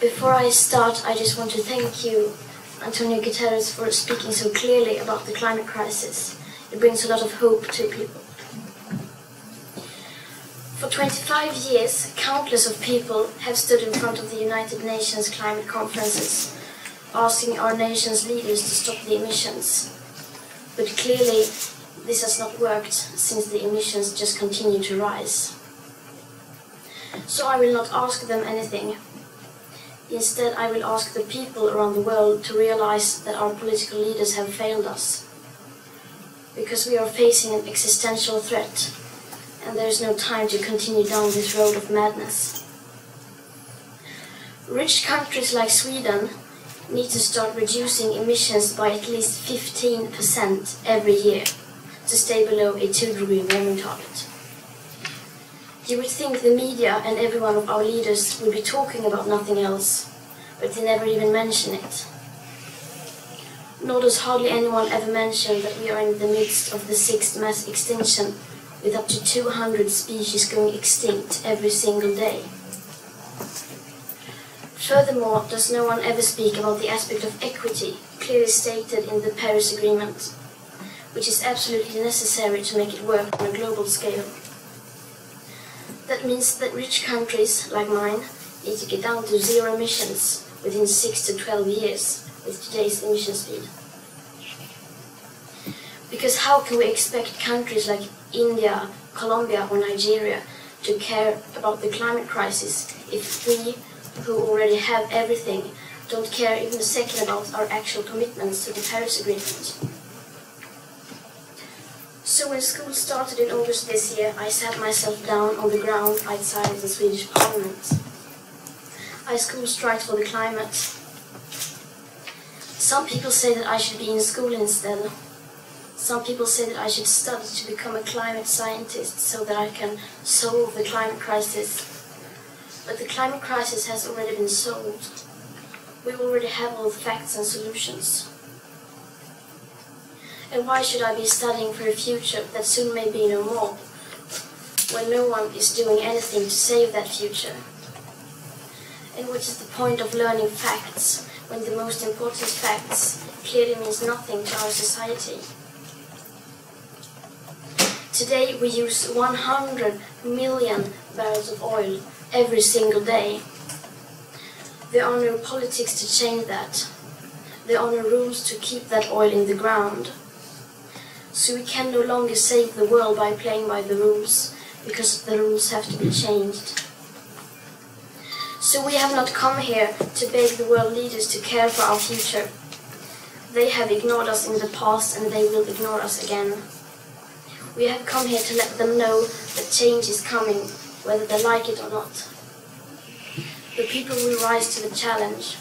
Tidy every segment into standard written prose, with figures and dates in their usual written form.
Before I start, I just want to thank you, António Guterres, for speaking so clearly about the climate crisis. It brings a lot of hope to people. For 25 years, countless of people have stood in front of the United Nations climate conferences, asking our nation's leaders to stop the emissions. But clearly, this has not worked, since the emissions just continue to rise. So I will not ask them anything. Instead, I will ask the people around the world to realize that our political leaders have failed us. Because we are facing an existential threat, and there is no time to continue down this road of madness. Rich countries like Sweden need to start reducing emissions by at least 15% every year to stay below a 2-degree warming target. You would think the media and every one of our leaders would be talking about nothing else, but they never even mention it. Nor does hardly anyone ever mention that we are in the midst of the 6th mass extinction, with up to 200 species going extinct every single day. Furthermore, does no one ever speak about the aspect of equity, clearly stated in the Paris Agreement, which is absolutely necessary to make it work on a global scale. That means that rich countries, like mine, need to get down to 0 emissions within 6 to 12 years with today's emission speed. Because how can we expect countries like India, Colombia or Nigeria to care about the climate crisis if we, who already have everything, don't care even a second about our actual commitments to the Paris Agreement? So when school started in August this year, I sat myself down on the ground outside the Swedish Parliament. I school striked for the climate. Some people say that I should be in school instead. Some people say that I should study to become a climate scientist so that I can solve the climate crisis. But the climate crisis has already been solved. We already have all the facts and solutions. And why should I be studying for a future that soon may be no more, when no one is doing anything to save that future? And what is the point of learning facts when the most important facts clearly means nothing to our society? Today we use 100 million barrels of oil every single day. There are no politics to change that. There are no rules to keep that oil in the ground. So we can no longer save the world by playing by the rules, because the rules have to be changed. So we have not come here to beg the world leaders to care for our future. They have ignored us in the past and they will ignore us again. We have come here to let them know that change is coming, whether they like it or not. The people will rise to the challenge.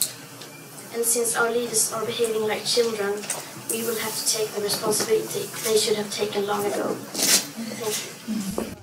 And since our leaders are behaving like children, we will have to take the responsibility they should have taken long ago. Thank you.